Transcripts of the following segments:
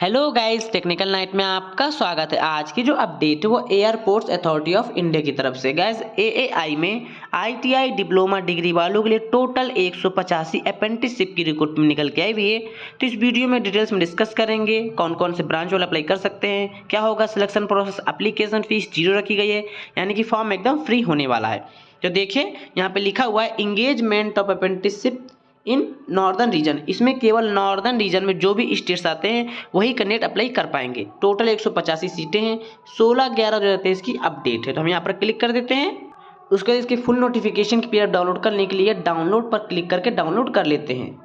Hello guys, technical night में आपका स्वागत है। आज की जो अपडेट है वो एयरपोर्ट्स अथॉरिटी ऑफ इंडिया की तरफ से। गाइस, एएआई में आईटीआई डिप्लोमा डिग्री वालों के लिए टोटल 185 अप्रेंटिसशिप की रिक्रूटमेंट निकल के आई हुई है। तो इस वीडियो में डिटेल्स में डिस्कस करेंगे कौन कौन से ब्रांच वाले अप्लाई कर सकते हैं, क्या होगा सिलेक्शन प्रोसेस, एप्लीकेशन फीस 0 रखी गई है, यानी कि फॉर्म एकदम फ्री होने वाला है। तो देखिए यहाँ पे लिखा हुआ है engagement of apprenticeship in northern region. इसमें केवल नॉर्दर्न रीजन में जो भी स्टेट्स आते हैं वही कैंडिडेट अप्लाई कर पाएंगे। टोटल 185 सीटें हैं। 16/11/2023 की अपडेट है। तो हम यहाँ पर क्लिक कर देते हैं। उसके बाद इसकी फुल नोटिफिकेशन की पीडीएफ डाउनलोड करने के लिए डाउनलोड पर क्लिक करके डाउनलोड कर लेते हैं।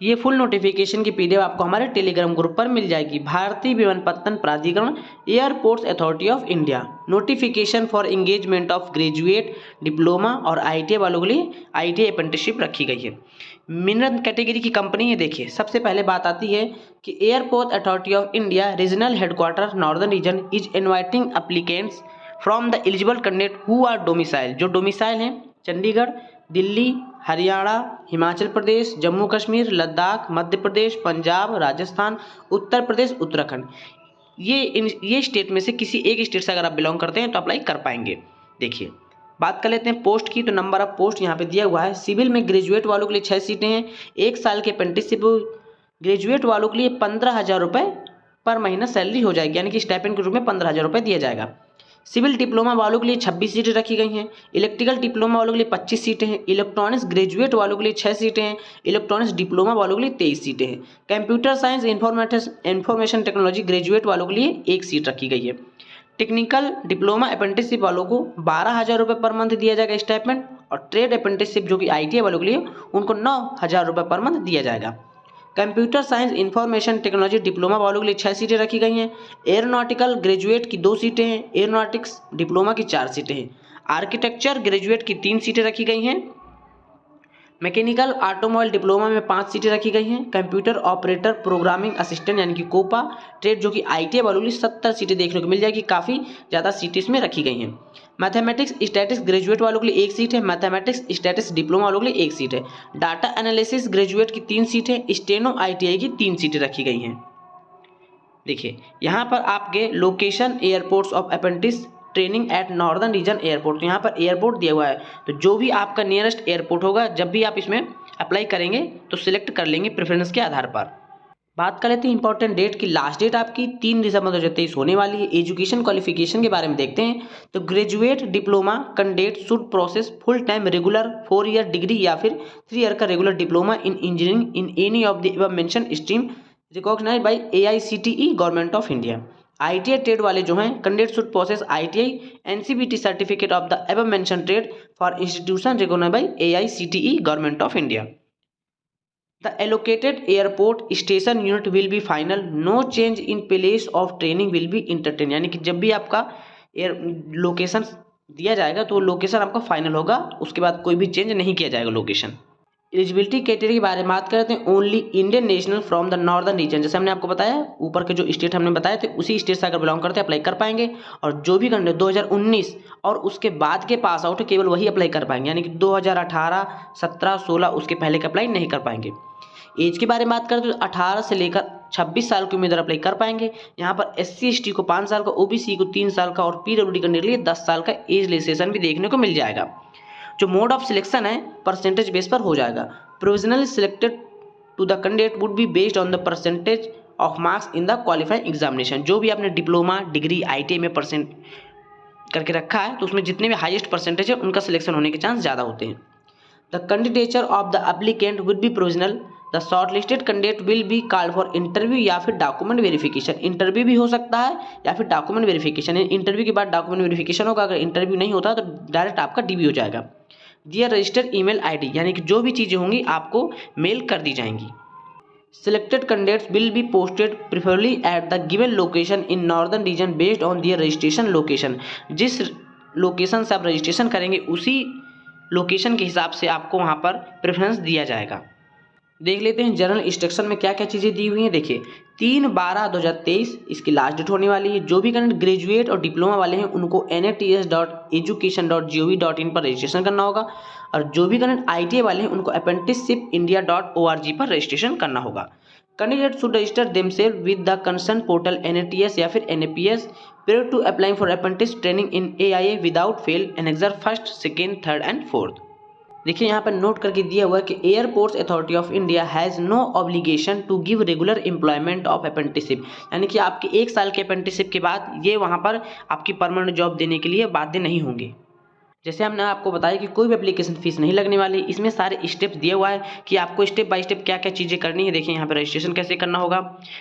ये फुल नोटिफिकेशन की पीडीएफ आपको हमारे टेलीग्राम ग्रुप पर मिल जाएगी। भारतीय विमानपत्तन प्राधिकरण, airports authority of India, notification for engagement of graduate, diploma और आईटीआई वालों के लिए आईटीआई अप्रेंटिसशिप रखी गई है। मिनरल कैटेगरी की कंपनी है। देखिए, सबसे पहले बात आती है कि airport authority of India regional headquarter northern region is inviting applicants from the eligible candidate who are domicile, जो डोमिसाइल हैं चंडीगढ़, दिल्ली, हरियाणा, हिमाचल प्रदेश, जम्मू कश्मीर, लद्दाख, मध्य प्रदेश, पंजाब, राजस्थान, उत्तर प्रदेश, उत्तराखंड। ये स्टेट में से किसी एक स्टेट से अगर आप बिलोंग करते हैं तो अप्लाई कर पाएंगे। देखिए, बात कर लेते हैं पोस्ट की। तो नंबर ऑफ पोस्ट यहाँ पे दिया हुआ है। सिविल में ग्रेजुएट वालों के लिए 6 सीटें हैं। 1 साल के अप्रेंटिसशिप ग्रेजुएट वालों के लिए 15,000 रुपये पर महीना सैलरी हो जाएगी, यानी कि स्टाइपेंड के रूप में 15,000 रुपये दिया जाएगा। सिविल डिप्लोमा वालों के लिए 26 सीटें रखी गई हैं। इलेक्ट्रिकल डिप्लोमा वालों के लिए 25 सीटें हैं। इलेक्ट्रॉनिक्स ग्रेजुएट वालों के लिए 6 सीटें हैं। इलेक्ट्रॉनिक्स डिप्लोमा वालों के लिए 23 सीटें हैं। Computer science information technology graduate वालों के लिए 1 सीट रखी गई है। टेक्निकल डिप्लोमा अप्रेंटिसशिप वालों को 12,000 रुपये पर मंथ दिया जाएगा स्टाइपेंड, और ट्रेड अप्रेंटिसशिप जो कि आईटीआई वालों के लिए उनको 9,000 रुपये पर मंथ दिया जाएगा। Computer science information technology diploma वालों के लिए 6 सीटें रखी गई हैं। एयरोनॉटिकल ग्रेजुएट की 2 सीटें हैं। एयरोनॉटिक्स डिप्लोमा की 4 सीटें हैं। आर्किटेक्चर ग्रेजुएट की 3 सीटें रखी गई हैं। मैकेनिकल ऑटोमोबाइल डिप्लोमा में 5 सीटें रखी गई हैं। कंप्यूटर ऑपरेटर प्रोग्रामिंग असिस्टेंट यानी कि कोपा ट्रेड जो कि आईटीआई वालों के लिए 70 सीटें देखने को मिल जाएगी। काफ़ी ज़्यादा सीटें इसमें रखी गई हैं। मैथमेटिक्स स्टैटिक्स ग्रेजुएट वालों के लिए 1 सीट है। मैथमेटिक्स स्टैटिक्स डिप्लोमा वालों के लिए 1 सीट है। डाटा एनालिसिस ग्रेजुएट की 3 सीट है। स्टेनो आईटीआई की 3 सीटें रखी गई हैं। देखिए, यहाँ पर आपके location airports of apprentice training at northern region airport, तो यहाँ पर एयरपोर्ट दिया हुआ है। तो जो भी आपका नियरेस्ट एयरपोर्ट होगा, जब भी आप इसमें अप्लाई करेंगे तो सिलेक्ट कर लेंगे प्रेफरेंस के आधार पर। बात कर लेते हैं इंपॉर्टेंट डेट की। लास्ट डेट आपकी 3 दिसंबर 2023 होने वाली है। एजुकेशन क्वालिफिकेशन के बारे में देखते हैं। तो graduate diploma candidate should process full time regular 4 year degree या फिर 3 ईयर का regular diploma in engineering in any of the above mention stream recognised by AICTE government of India. ITI trade वाले जो हैं candidate should process ITI NCVT certificate of the above mention trade for institution recognised by AICTE government of India. The allocated airport station unit will be final. No change in place of training will be entertained. यानी कि जब भी आपका location दिया जाएगा तो location आपका final होगा, उसके बाद कोई भी चेंज नहीं किया जाएगा लोकेशन। एलिजिबिलिटी कैटेगरी के बारे में बात करते हैं। Only Indian national from the northern region, जैसे हमने आपको बताया ऊपर के जो स्टेट हमने बताए थे उसी स्टेट से अगर बिलोंग करते हैं अप्लाई कर पाएंगे। और जो भी कैंडिडेट 2019 और उसके बाद के पास आउट है केवल वही अप्लाई कर पाएंगे, यानी कि 2018, 17, 16 उसके पहले के अप्लाई नहीं कर पाएंगे। एज के बारे में बात करें तो 18 से लेकर 26 साल के उम्मीदवार अप्लाई कर पाएंगे। यहाँ पर SC/ST को 5 साल का, OBC को 3 साल का और PWD करने के लिए 10 साल का एज रिलैक्सेशन भी देखने को मिल जाएगा। जो मोड ऑफ सिलेक्शन है परसेंटेज बेस पर हो जाएगा। Provisionally selected to the candidate would be based on the percentage of marks in the qualifying examination. जो भी आपने डिप्लोमा डिग्री आईटीआई में परसेंट करके रखा है तो उसमें जितने भी हाईएस्ट परसेंटेज है उनका सिलेक्शन होने के चांस ज़्यादा होते हैं। The candidature of the applicant will be provisional. The shortlisted candidate will be called for interview या फिर डॉक्यूमेंट वेरिफिकेशन। इंटरव्यू भी हो सकता है या फिर डॉक्यूमेंट वेरिफिकेशन। इंटरव्यू के बाद डॉक्यूमेंट वेरिफिकेशन होगा। अगर इंटरव्यू नहीं होता तो डायरेक्ट आपका DB हो जाएगा। दियर रजिस्टर्ड ईमेल ID, यानी कि जो भी चीज़ें होंगी आपको मेल कर दी जाएंगी। Selected candidates will be posted preferably at the given location in northern region based on their registration location। जिस लोकेशन से आप रजिस्ट्रेशन करेंगे उसी लोकेशन के हिसाब से आपको वहाँ पर प्रेफरेंस दिया जाएगा। देख लेते हैं जनरल इंस्ट्रक्शन में क्या क्या चीज़ें दी हुई हैं। देखिए, 3/12/2023 इसकी लास्ट डेट होने वाली है। जो भी कैंडिडेट ग्रेजुएट और डिप्लोमा वाले हैं उनको nats.education.gov.in पर रजिस्ट्रेशन करना होगा, और जो भी कैंडिडेट ITI वाले हैं उनको apprenticeshipindia.org पर रजिस्ट्रेशन करना होगा। Candidate should register themselves with the concern portal NATS या फिर NAPS prior to applying for apprentice training in AIA without fail annexure 1st, 2nd, 3rd and 4th। देखिए यहाँ पर नोट करके दिया हुआ है कि airports authority of India has no obligation to give regular employment of apprenticeship, यानी कि आपके 1 साल के अप्रेंटिसशिप के बाद ये वहाँ पर आपकी परमानेंट जॉब देने के लिए बाध्य नहीं होंगे। जैसे हमने आपको बताया कि कोई भी एप्लीकेशन फीस नहीं लगने वाली, इसमें सारे स्टेप्स दिए हुआ है कि आपको स्टेप बाय स्टेप क्या क्या चीज़ें करनी है। देखिए यहाँ पे रजिस्ट्रेशन कैसे करना होगा,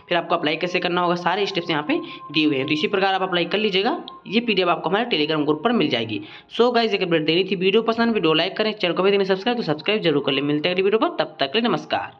फिर आपको अप्लाई कैसे करना होगा, सारे स्टेप्स यहाँ पे दिए हुए हैं। तो इसी प्रकार आप अप्लाई कर लीजिएगा। ये PDF आपको हमारे टेलीग्राम ग्रुप पर मिल जाएगी। सो गाइस, एक अपडेट देनी थी। वीडियो पसंद, वीडियो लाइक करें, चैनल को भी देने सब्सक्राइब तो सब्सक्राइब जरूर कर ले। मिलते हैं अगली वीडियो पर, तब तक के लिए नमस्कार।